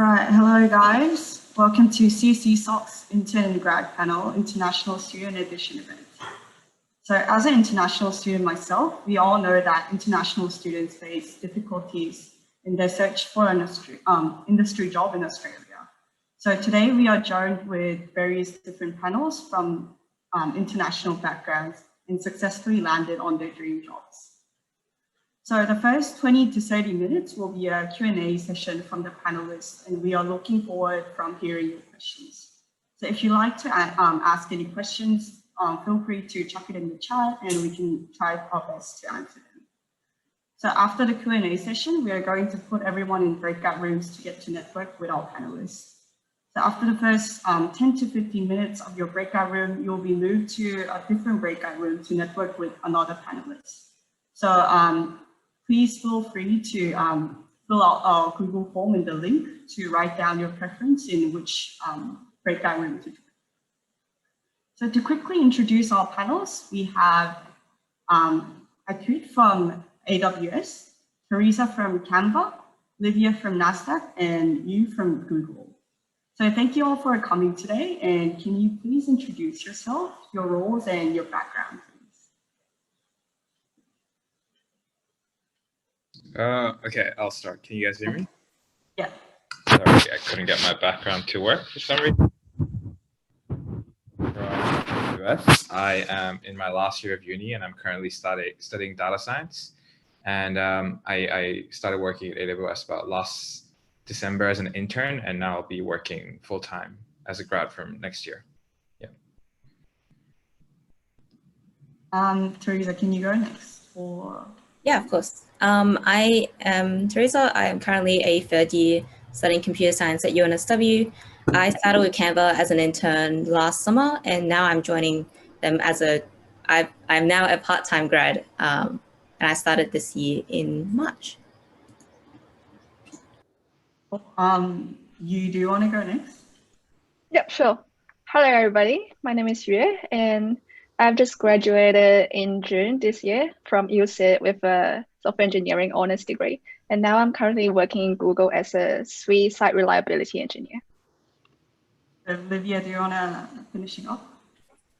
All right, hello guys. Welcome to CSESoc's Intern and Grad Panel International Student Edition event. So as an international student myself, we all know that international students face difficulties in their search for an industry job in Australia. So today we are joined with various different panels from international backgrounds and successfully landed on their dream jobs. So the first 20 to 30 minutes will be a Q&A session from the panelists, and we are looking forward from hearing your questions. So if you'd like to ask any questions, feel free to chuck it in the chat and we can try our best to answer them. So after the Q&A session, we are going to put everyone in breakout rooms to get to network with our panelists. So after the first 10 to 15 minutes of your breakout room, you'll be moved to a different breakout room to network with another panelist. So please feel free to fill out our Google form in the link to write down your preference in which breakout room to join. So to quickly introduce our panels, we have Akut from AWS, Teresa from Canva, Livia from NASDAQ, and Yue from Google. So thank you all for coming today, and can you please introduce yourself, your roles, and your background? Okay, I'll start. Can you guys hear me? Yeah. Sorry, I couldn't get my background to work for some reason. From the US, I am in my last year of uni and I'm currently studying data science. And I started working at AWS about last December as an intern, and now I'll be working full-time as a grad from next year. Yeah. Teresa, can you go next? Yeah, of course. I am Teresa. I am currently a third year studying computer science at UNSW. I started with Canva as an intern last summer, and now I'm joining them as I'm now a part-time grad, and I started this year in March. Yue, do you want to go next? Yep, sure. Hello, everybody. My name is Yue, and I've just graduated in June this year from UC with a software engineering honors degree. And now I'm currently working in Google as a site reliability engineer. Livia, do you want to finish it up?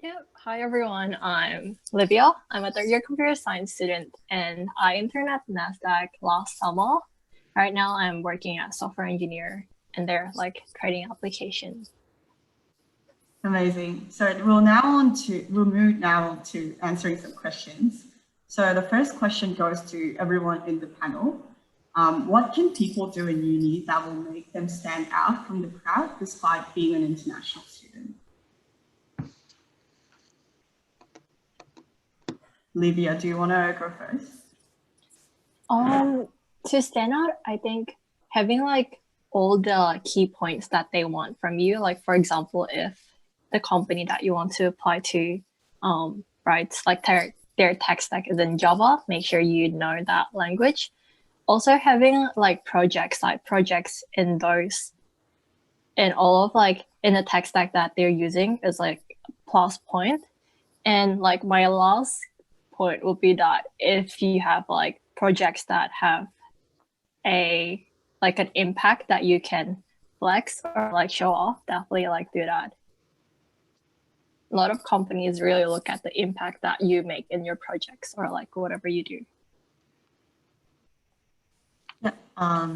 Yep. Hi, everyone. I'm Livia. I'm a third-year computer science student, and I interned at NASDAQ last summer. Right now, I'm working as software engineer, and they're like trading applications. Amazing. So we'll move now to answering some questions. So the first question goes to everyone in the panel. What can people do in uni that will make them stand out from the crowd despite being an international student? Livia, do you want to go first? To stand out, I think having like all the key points that they want from you, like for example, if the company that you want to apply to writes like their tech stack is in Java, make sure you know that language. Also having like side projects in those, and all of like in the tech stack that they're using is like plus point. And like my last point would be that if you have like projects that have an impact that you can flex or like show off, definitely like do that. A lot of companies really look at the impact that you make in your projects or like whatever you do. Yeah.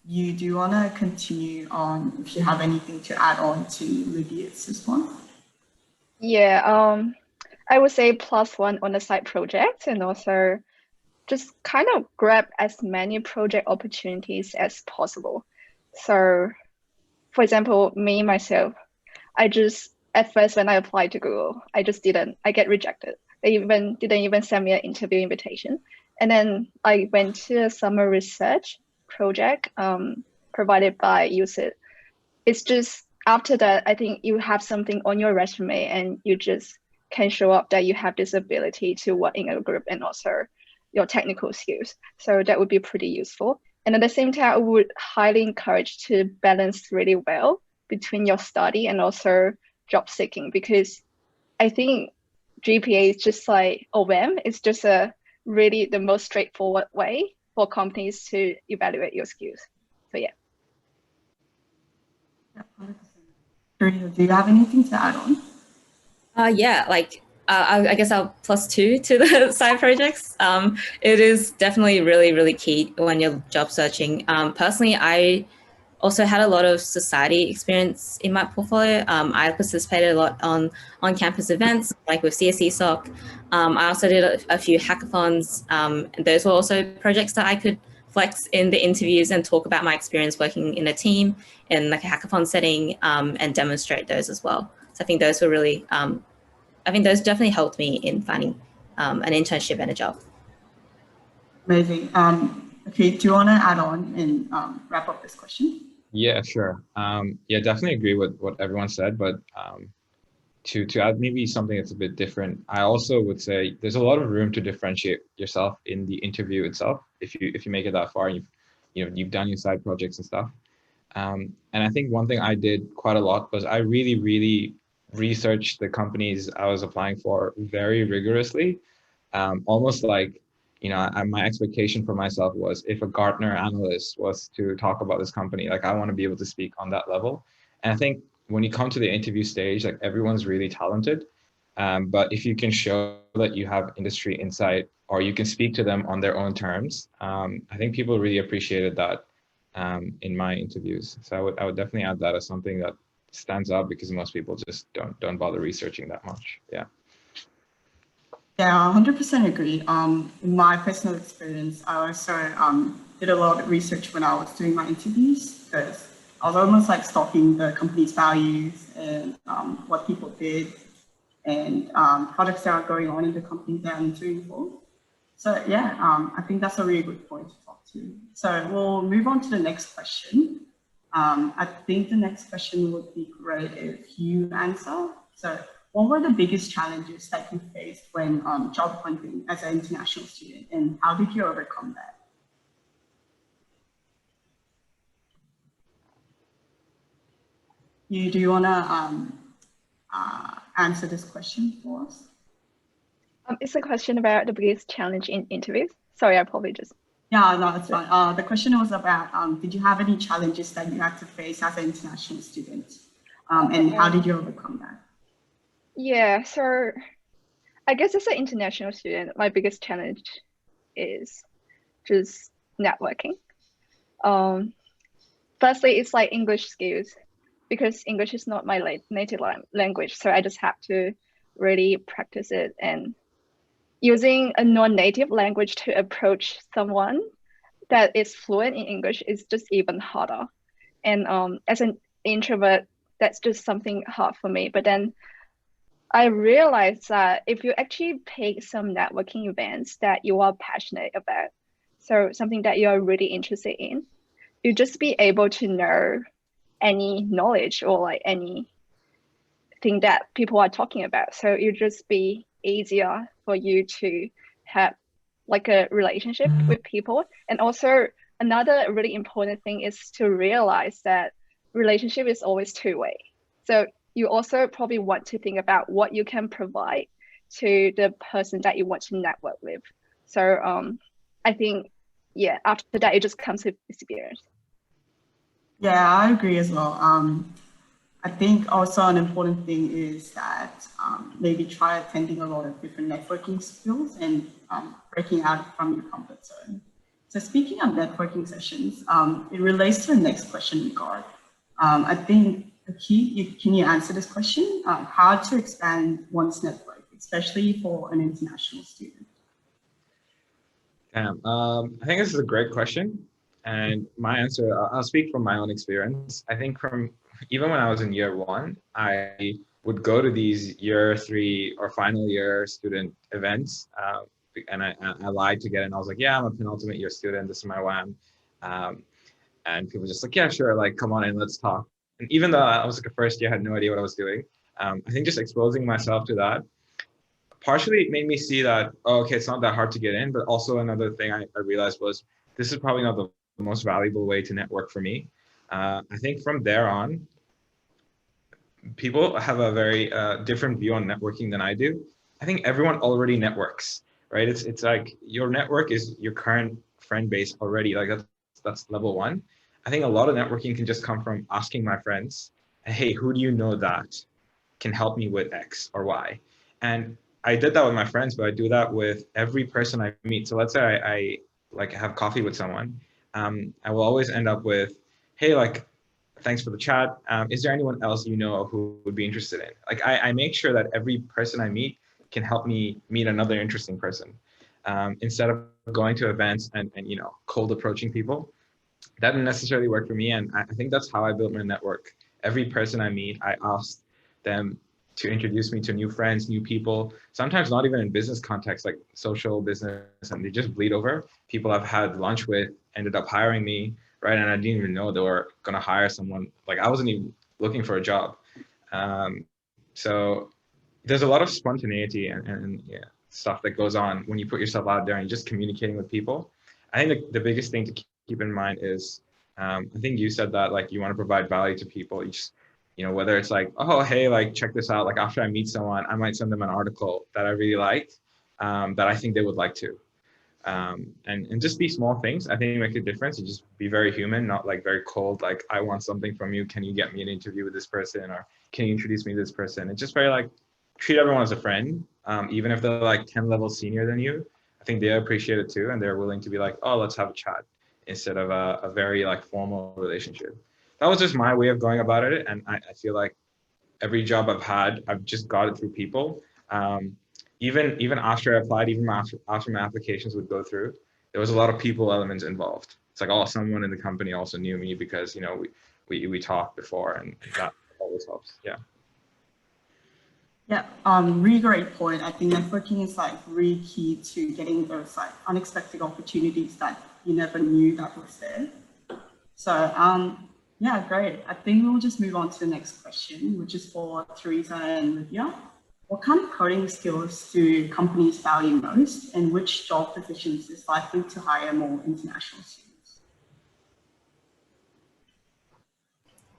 You do want to continue on if you have anything to add on to Livia's response? Yeah, I would say +1 on the side project, and also just kind of grab as many project opportunities as possible. So for example, myself, at first when I applied to Google, I get rejected. They didn't even send me an interview invitation. And then I went to a summer research project provided by UC. It's just after that, I think you have something on your resume and you just can show up that you have this ability to work in a group and also your technical skills. So that would be pretty useful. And at the same time, I would highly encourage to balance really well between your study and also job seeking, because I think GPA is just like OM. It's just the most straightforward way for companies to evaluate your skills. So yeah. Teresa, do you have anything to add on? Yeah, I guess I'll +2 to the side projects. It is definitely really, really key when you're job searching. Personally, I also had a lot of society experience in my portfolio. I participated a lot on campus events, like with CSESoc. I also did a few hackathons, and those were also projects that I could flex in the interviews and talk about my experience working in a team in like a hackathon setting, and demonstrate those as well. So I think those were really, I think those definitely helped me in finding an internship and a job. Amazing. Okay, do you want to add on and wrap up this question? Yeah, sure. Yeah, definitely agree with what everyone said, but to add maybe something that's a bit different, I also would say there's a lot of room to differentiate yourself in the interview itself if you make it that far and you've done your side projects and stuff. And I think one thing I did quite a lot was I really researched the companies I was applying for very rigorously, almost like, my expectation for myself was if a Gartner analyst was to talk about this company, like I want to be able to speak on that level. And I think when you come to the interview stage, like everyone's really talented. But if you can show that you have industry insight or you can speak to them on their own terms, I think people really appreciated that in my interviews. So I would definitely add that as something that stands out because most people just don't bother researching that much. Yeah. Yeah, 100% agree. In my personal experience, I also did a lot of research when I was doing my interviews because I was almost like stalking the company's values and what people did and projects that are going on in the company that I'm interviewing for. So yeah, I think that's a really good point to talk to. So we'll move on to the next question. I think the next question would be great if you answer. So what were the biggest challenges that you faced when job hunting as an international student, and how did you overcome that? Do you want to answer this question for us? It's a question about the biggest challenge in interviews. Sorry, I probably just... Yeah, no, it's fine. The question was about, did you have any challenges that you had to face as an international student? And how did you overcome that? Yeah, so I guess as an international student, my biggest challenge is just networking. Firstly, it's like English skills, because English is not my native language. So I just have to really practice it, and using a non-native language to approach someone that is fluent in English is just even harder. And as an introvert, that's just something hard for me. But then I realized that if you actually pick some networking events that you are passionate about, so something that you are really interested in, you just be able to know any knowledge or like anything that people are talking about. So it just be easier for you to have like a relationship with people. And also another really important thing is to realize that relationship is always two-way. So you also probably want to think about what you can provide to the person that you want to network with. So I think, yeah, after that, it just comes with experience. Yeah, I agree as well. I think also an important thing is that maybe try attending a lot of different networking skills and breaking out from your comfort zone. So speaking of networking sessions, it relates to the next we got. I think the key, can you answer this question? How to expand one's network, especially for an international student? I think this is a great question. And my answer, I'll speak from my own experience. I think even when I was in year one, I would go to these year 3 or final year student events. And I lied to get in. I was like, yeah, I'm a penultimate year student. This is my WAM. And people were just like, yeah, sure. Like, come on in, let's talk. And even though I was like a first year, I had no idea what I was doing. I think just exposing myself to that, partially it made me see that, oh, okay, it's not that hard to get in. But also another thing I realized was this is probably not the most valuable way to network for me. I think from there on, people have a very different view on networking than I do. I think everyone already networks, right? It's like your network is your current friend base already. Like that's level one. I think a lot of networking can just come from asking my friends hey, who do you know that can help me with X or Y? And I did that with my friends, but I do that with every person I meet. So let's say I like have coffee with someone. I will always end up with, hey, like, thanks for the chat. Is there anyone else you know who would be interested in? Like, I make sure that every person I meet can help me meet another interesting person. Instead of going to events and cold approaching people. That didn't necessarily work for me. And I think that's how I built my network. Every person I meet, I ask them to introduce me to new friends, new people, sometimes not even in business context, like social business, and they just bleed over. People I've had lunch with ended up hiring me, right? And I didn't even know they were going to hire someone. Like, I wasn't even looking for a job. So there's a lot of spontaneity and stuff that goes on when you put yourself out there and you're just communicating with people. I think the biggest thing to keep in mind is, I think you said that, like, you want to provide value to people. You just, whether it's like, oh, hey, like, check this out. Like, after I meet someone, I might send them an article that I really like, that I think they would like to. And just these small things, I think, make a difference. You just be very human, not like very cold, like, I want something from you. Can you get me an interview with this person? Or can you introduce me to this person? It's just very like, treat everyone as a friend, even if they're like 10 levels senior than you. I think they appreciate it too, and they're willing to be like, oh, let's have a chat, instead of a very like formal relationship. That was just my way of going about it, and I feel like every job I've had, I've just got it through people. Even after I applied, even after my applications would go through, there was a lot of people elements involved. It's like, oh, someone in the company also knew me because we talked before, and that always helps. Yeah. Yeah, really great point. I think networking is like really key to getting those like unexpected opportunities that you never knew that was there. So yeah, great. I think we'll just move on to the next question, which is for Teresa and Livia. What kind of coding skills do companies value most, and which job positions is likely to hire more international students?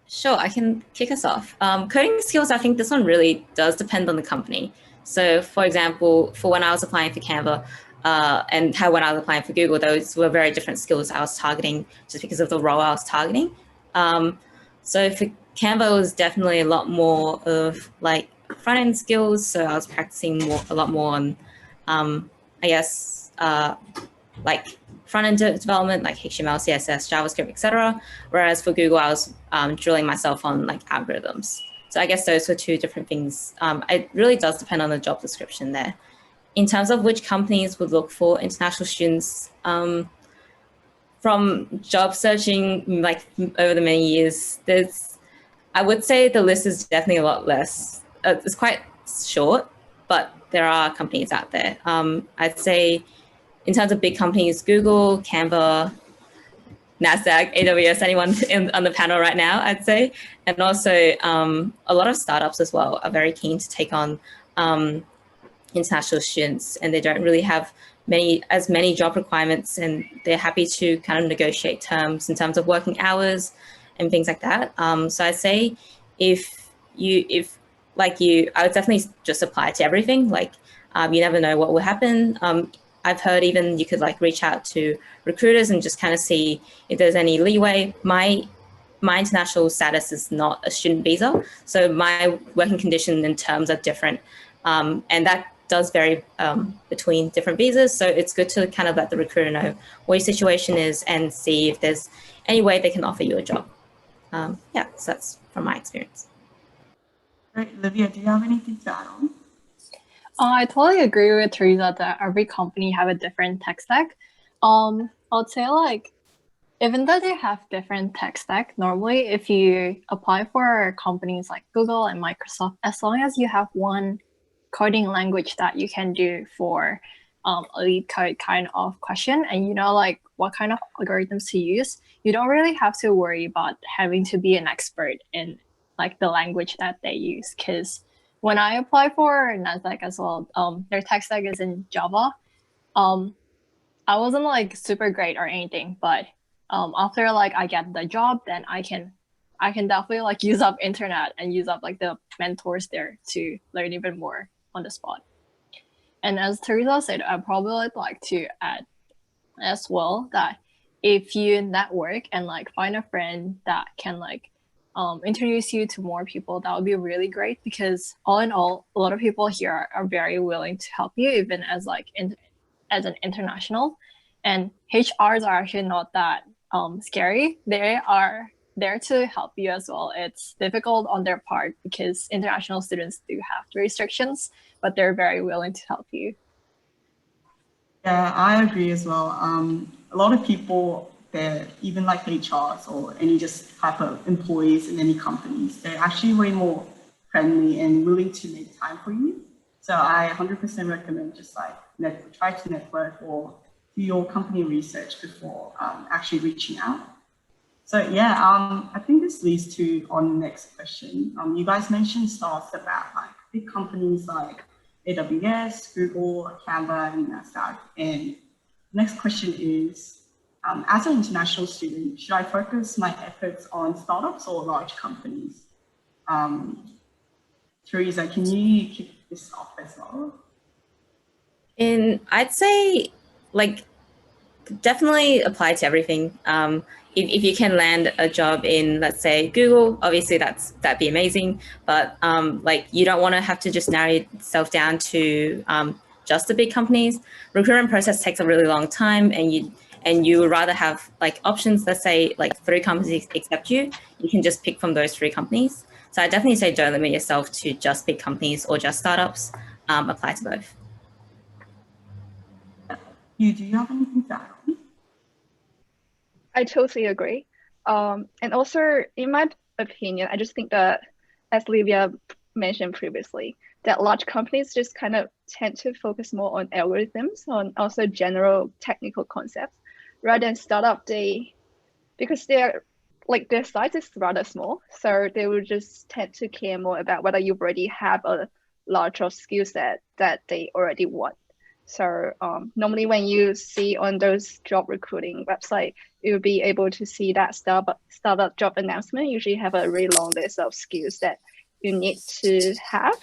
Sure, I can kick us off. Coding skills, I think this one really does depend on the company. So for example, for when I was applying for Canva and how when I was applying for Google, those were very different skills I was targeting just because of the role I was targeting. So for Canva, it was definitely a lot more of like front-end skills. So I was practicing a lot more on, I guess, like front-end development, like HTML, CSS, JavaScript, etc. Whereas for Google, I was drilling myself on like algorithms. So I guess those were two different things. It really does depend on the job description there. In terms of which companies would look for international students, from job searching like over the many years, I would say the list is definitely a lot less. It's quite short, but there are companies out there. I'd say in terms of big companies, Google, Canva, NASDAQ, AWS, anyone on the panel right now, I'd say. And also a lot of startups as well are very keen to take on international students, and they don't really have as many job requirements, and they're happy to kind of negotiate terms in terms of working hours and things like that. So I'd say I would definitely just apply to everything. Like you never know what will happen. I've heard even you could like reach out to recruiters and just kind of see if there's any leeway. My international status is not a student visa, so my working condition and terms are different, and that does vary between different visas. So it's good to kind of let the recruiter know what your situation is and see if there's any way they can offer you a job. Yeah, so that's from my experience. Great, Livia, do you have anything to add on? I totally agree with Teresa that every company have a different tech stack. I would say like, even though they have different tech stack, normally if you apply for companies like Google and Microsoft, as long as you have one coding language that you can do for a lead code kind of question, and you know like what kind of algorithms to use, you don't really have to worry about having to be an expert in like the language that they use. Because when I apply for NASDAQ as well, their tech stack is in Java. I wasn't like super great or anything, but after like I get the job, then I can definitely like use up internet and use up like the mentors there to learn even more on the spot. And as Teresa said, I probably would like to add as well that if you network and like find a friend that can like introduce you to more people, that would be really great, because all in all, a lot of people here are very willing to help you, even as like as an international. And HRs are actually not that scary. They are there to help you as well. It's difficult on their part because international students do have the restrictions, but they're very willing to help you. Yeah, I agree as well. A lot of people, they're even like HRs or any just type of employees in any companies, they're actually way more friendly and willing to make time for you. So I 100% recommend just like try to network or do your company research before actually reaching out. So yeah, I think this leads to on the next question. You guys mentioned starts about like big companies like AWS, Google, Canva, and NASDAQ. And next question is, as an international student, should I focus my efforts on startups or large companies? Teresa, can you kick this off as well? And I'd say like definitely apply to everything. If you can land a job in, let's say, Google, obviously that'd be amazing. But like you don't want to have to just narrow yourself down to just the big companies. Recruitment process takes a really long time, and you would rather have like options. Let's say like 3 companies accept you. You can just pick from those 3 companies. So I definitely say don't limit yourself to just big companies or just startups. Apply to both. Do you have anything to add on? I totally agree. And also, in my opinion, I just think that, as Livia mentioned previously, that large companies just kind of tend to focus more on algorithms, on also general technical concepts, rather than startup. Because their size is rather small, so they will just tend to care more about whether you already have a larger skill set that they already want. So normally when you see on those job recruiting website, you'll be able to see that startup job announcement usually have a really long list of skills that you need to have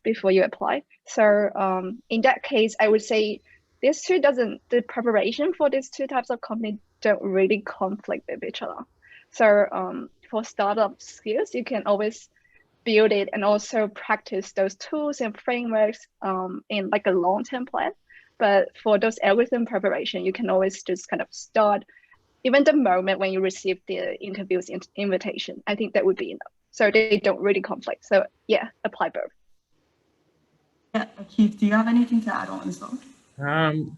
before you apply. So in that case, I would say the preparation for these 2 types of company don't really conflict with each other. So for startup skills, you can always build it and also practice those tools and frameworks in like a long-term plan. But for those algorithm preparation, you can always just kind of start even the moment when you receive the interview's invitation. I think that would be enough. So they don't really conflict. So yeah, apply both. Yeah, Keith, do you have anything to add on as well?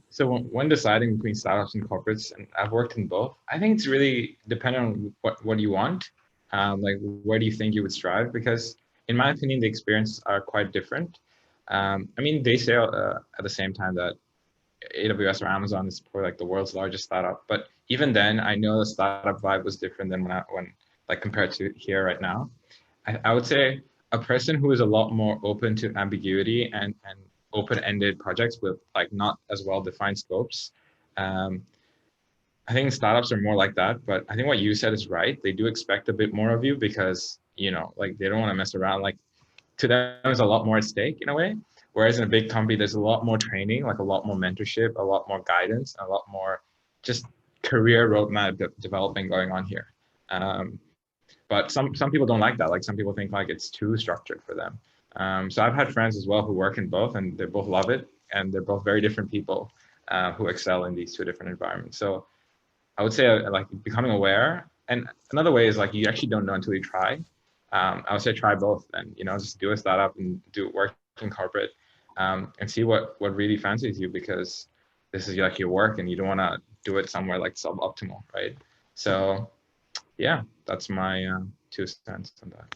So when deciding between startups and corporates, and I've worked in both, I think it's really dependent on what you want. Like where do you think you would strive? Because in my opinion, the experiences are quite different. I mean, they say at the same time that AWS or Amazon is probably like the world's largest startup, but even then, I know the startup vibe was different than when like compared to here right now. I would say a person who is a lot more open to ambiguity and open-ended projects with like not as well-defined scopes. I think startups are more like that, but I think what you said is right. They do expect a bit more of you because, you know, like they don't want to mess around. Like to them, there's a lot more at stake in a way. Whereas in a big company, there's a lot more training, like a lot more mentorship, a lot more guidance, a lot more just career roadmap developing going on here. But some people don't like that. Like some people think like it's too structured for them. So I've had friends as well who work in both, and they both love it, and they're both very different people who excel in these 2 different environments. So I would say like becoming aware, and another way is like you actually don't know until you try. I would say try both, and you know just do a startup and do work in corporate, and see what really fancies you, because this is like your work, and you don't want to do it somewhere like suboptimal, right? So yeah, that's my 2 cents on that.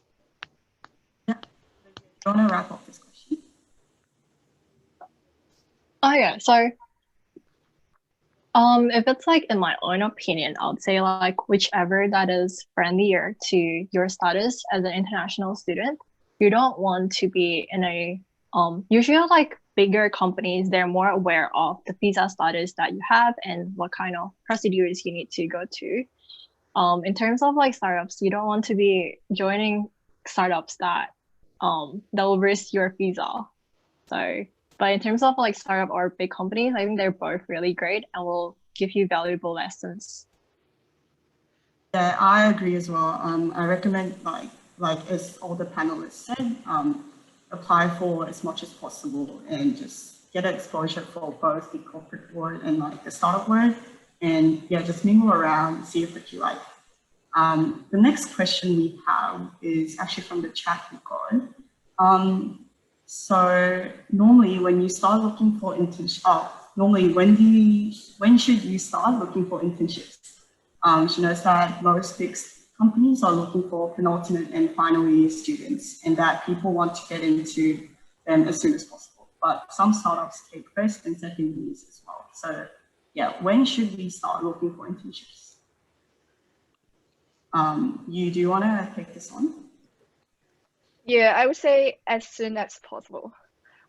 Yeah, do you want to wrap up this question? Oh yeah, so if it's like in my own opinion, I would say like whichever that is friendlier to your status as an international student. You don't want to be in a usually like bigger companies, they're more aware of the visa status that you have and what kind of procedures you need to go to. In terms of like startups, you don't want to be joining startups that will risk your visa. So but in terms of like startup or big companies, I think they're both really great and will give you valuable lessons. Yeah, I agree as well. I recommend like as all the panelists said, apply for as much as possible and just get exposure for both the corporate world and like the startup world. And yeah, just mingle around, see if what you like. The next question we have is actually from the chat we got. So normally when you start looking for internships, normally when should you start looking for internships? She knows that most big companies are looking for penultimate and final year students and that people want to get into them as soon as possible. But some startups take first and second years as well. So yeah, when should we start looking for internships? Do you want to take this on? Yeah, I would say as soon as possible.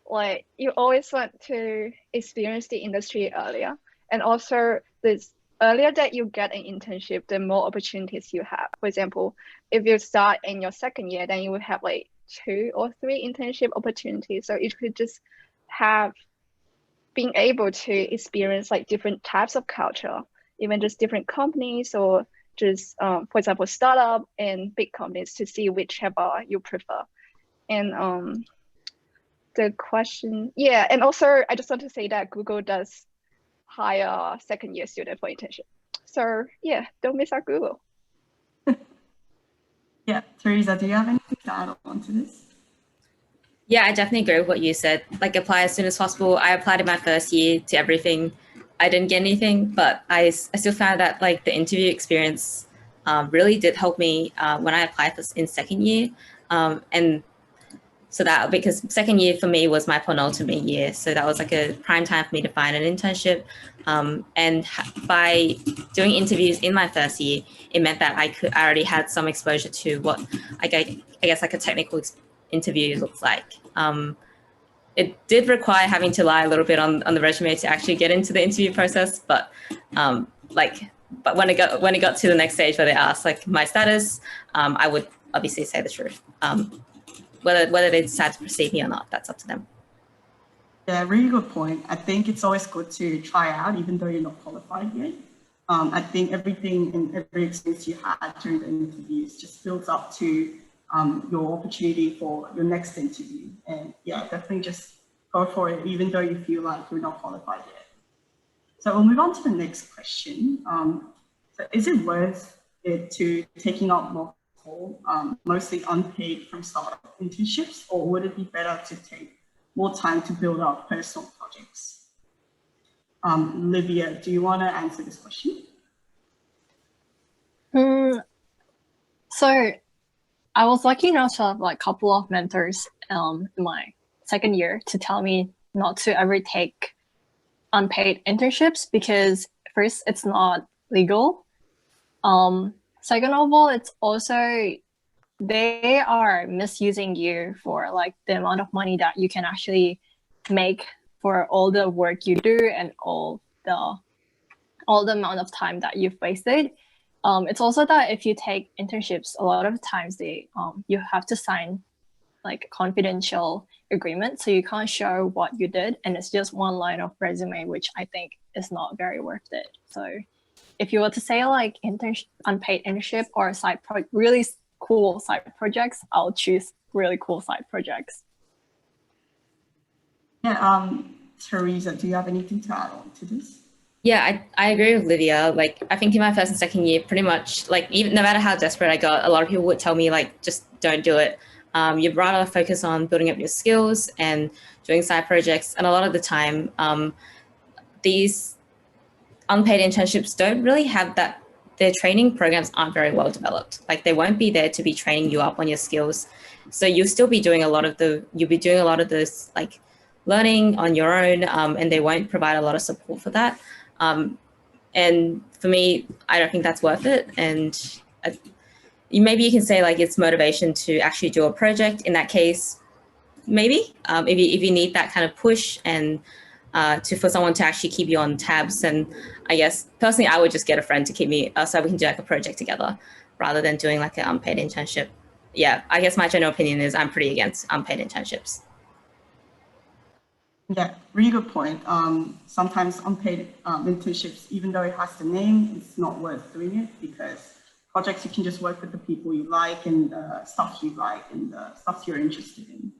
Like you always want to experience the industry earlier. And also this earlier that you get an internship, the more opportunities you have. For example, if you start in your second year, then you will have like 2 or 3 internship opportunities. So you could just have being able to experience like different types of culture, even just different companies or just, for example, startup and big companies to see whichever you prefer. And the question, yeah, and also I just want to say that Google does hire second year student for internship. So yeah, don't miss out Google. Yeah, Teresa, do you have anything to add on to this? Yeah, I definitely agree with what you said. Like apply as soon as possible. I applied in my first year to everything. I didn't get anything, but I still found that like the interview experience really did help me when I applied in second year. And so that, because second year for me was my penultimate year. So that was like a prime time for me to find an internship. And by doing interviews in my first year, it meant that I already had some exposure to what I guess like a technical interview looks like. It did require having to lie a little bit on the resume to actually get into the interview process, but but when it got to the next stage where they asked like my status, I would obviously say the truth. Whether they decide to proceed me or not, that's up to them. Yeah, really good point. I think it's always good to try out, even though you're not qualified yet. I think everything and every experience you had during the interviews just builds up to your opportunity for your next interview. And yeah, definitely just go for it, even though you feel like you're not qualified yet. So we'll move on to the next question. So is it worth it to taking up more mostly unpaid from startup internships, or would it be better to take more time to build up personal projects? Livia, do you want to answer this question? So I was lucky enough to have like a couple of mentors in my second year to tell me not to ever take unpaid internships because first, it's not legal. Second of all, it's also they are misusing you for like the amount of money that you can actually make for all the work you do and all the amount of time that you've wasted. It's also that if you take internships, a lot of times they you have to sign like confidential agreement, so you can't show what you did, and it's just one line of resume, which I think is not very worth it. So if you were to say like unpaid internship or really cool side projects, I'll choose really cool side projects. Yeah, Teresa, do you have anything to add on to this? Yeah, I agree with Livia. Like, I think in my first and second year, pretty much, like, even no matter how desperate I got, a lot of people would tell me, like, just don't do it. You'd rather focus on building up your skills and doing side projects. And a lot of the time, these unpaid internships don't really have that. Their training programs aren't very well developed. Like, they won't be there to be training you up on your skills. So you'll still be doing you'll be doing a lot of this, like, learning on your own, and they won't provide a lot of support for that. And for me, I don't think that's worth it. And maybe you can say like it's motivation to actually do a project. In that case, maybe if you need that kind of push and for someone to actually keep you on tabs, and I guess personally, I would just get a friend to keep me so we can do like a project together rather than doing like an unpaid internship. Yeah, I guess my general opinion is I'm pretty against unpaid internships. Yeah, really good point. Sometimes unpaid internships, even though it has the name, it's not worth doing it because projects you can just work with the people you like and the stuff you like and the stuff you're interested in.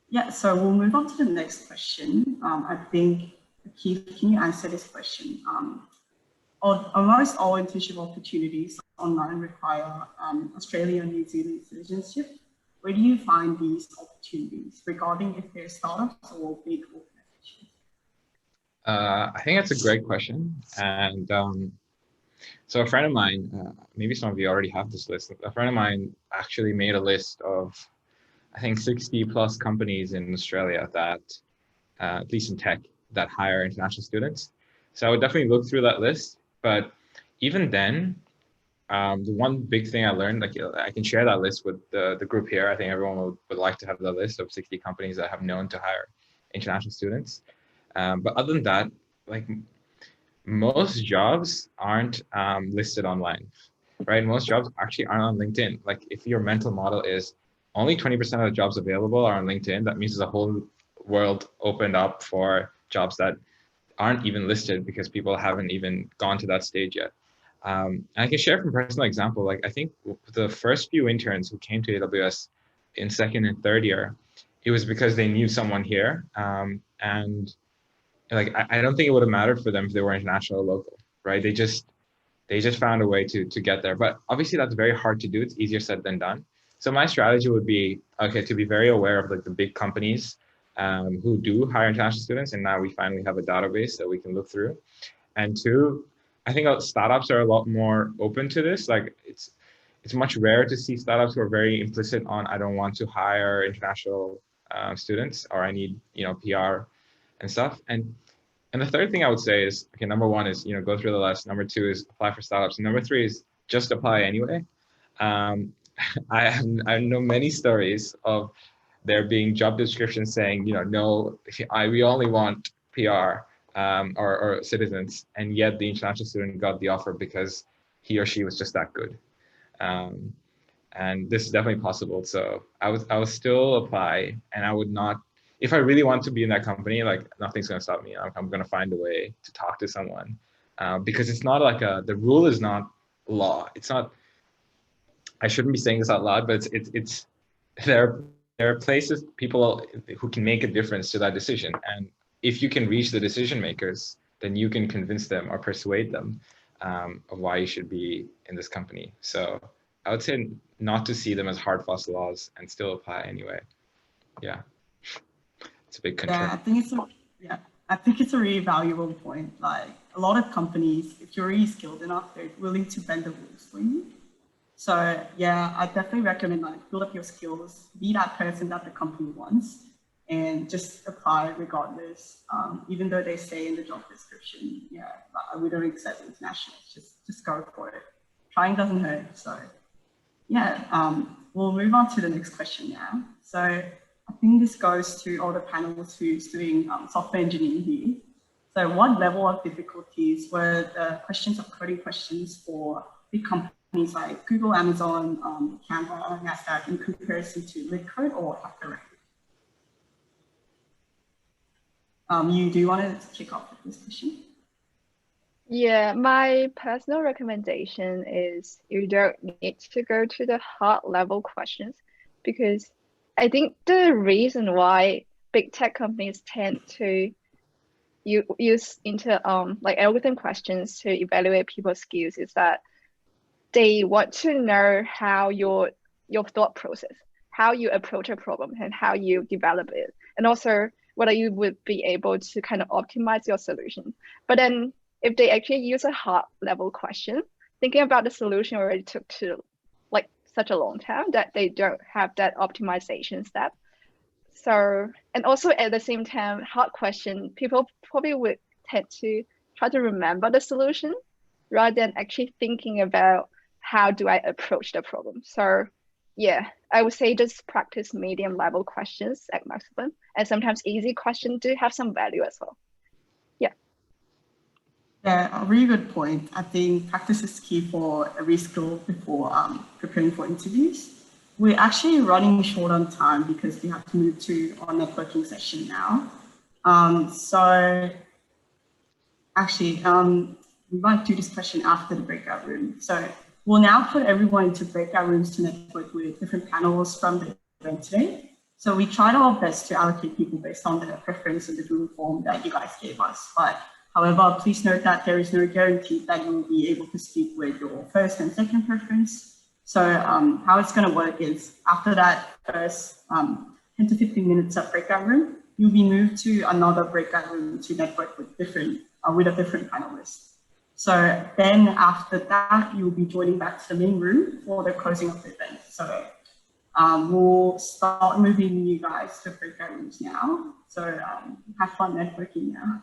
Yeah, so we'll move on to the next question. I think, Keith, can you answer this question? Almost all internship opportunities online require Australia and New Zealand citizenship. Where do you find these opportunities regarding if they're startups or big organizations? I think that's a great question. And so a friend of mine, maybe some of you already have this list, a friend of mine actually made a list of, I think 60 plus companies in Australia that, at least in tech, that hire international students. So I would definitely look through that list. But even then, the one big thing I learned, like I can share that list with the group here. I think everyone would like to have the list of 60 companies that have known to hire international students. But other than that, like most jobs aren't listed online, right? Most jobs actually aren't on LinkedIn. Like if your mental model is only 20% of the jobs available are on LinkedIn, that means there's a whole world opened up for jobs that aren't even listed because people haven't even gone to that stage yet. And I can share from personal example, like I think the first few interns who came to AWS in second and third year, it was because they knew someone here. And like, I don't think it would have mattered for them if they were international or local, right? They just found a way to get there. But obviously that's very hard to do. It's easier said than done. So my strategy would be, okay, to be very aware of like the big companies who do hire international students. And now we finally have a database that we can look through. And two, I think startups are a lot more open to this. Like it's much rarer to see startups who are very implicit on, I don't want to hire international students, or I need, PR and stuff. And the third thing I would say is, okay, number one is, go through the list. Number two is apply for startups. And number three is just apply anyway. I know many stories of there being job descriptions saying, no, we only want PR or citizens, and yet the international student got the offer because he or she was just that good. And this is definitely possible. So I would still apply, and I would not, if I really want to be in that company, like nothing's going to stop me. I'm going to find a way to talk to someone because it's not like the rule is not law. It's not, I shouldn't be saying this out loud, but it's there are places, people who can make a difference to that decision. And if you can reach the decision makers, then you can convince them or persuade them of why you should be in this company. So I would say not to see them as hard, fast laws and still apply anyway. Yeah, it's a big concern. Yeah, I think it's a really valuable point. Like a lot of companies, if you're really skilled enough, they're willing to bend the rules for you. So yeah, I definitely recommend like build up your skills, be that person that the company wants, and just apply regardless. Even though they say in the job description, yeah, we don't accept internationals, just go for it. Trying doesn't hurt. So yeah, we'll move on to the next question now. So I think this goes to all the panelists who's doing software engineering here. So what level of difficulties were the questions of coding questions for big companies like Google, Amazon, Canva, NASDAQ in comparison to LeetCode or HackerRank? Do you want to kick off with this question? Yeah, my personal recommendation is you don't need to go to the hard level questions, because I think the reason why big tech companies tend to use like algorithm questions to evaluate people's skills is that they want to know how your thought process, how you approach a problem and how you develop it, and also whether you would be able to kind of optimize your solution. But then if they actually use a hard level question, thinking about the solution already took to like such a long time that they don't have that optimization step. So, and also at the same time, hard question, people probably would tend to try to remember the solution rather than actually thinking about how do I approach the problem. So yeah, I would say just practice medium level questions at maximum, and sometimes easy questions do have some value as well. Yeah, a really good point. I think practice is key for every skill before preparing for interviews. We're actually running short on time because we have to move to our networking session now. So actually, we might do this question after the breakout room. So We'll now put everyone into breakout rooms to network with different panels from the event today. So we tried our best to allocate people based on their preference in the Google form that you guys gave us. But however, please note that there is no guarantee that you will be able to speak with your first and second preference. So how it's going to work is after that first 10 to 15 minutes of breakout room, you'll be moved to another breakout room to network with a different panelist. So then after that, you'll be joining back to the main room for the closing of the event. So we'll start moving you guys to breakout rooms now. So have fun networking now.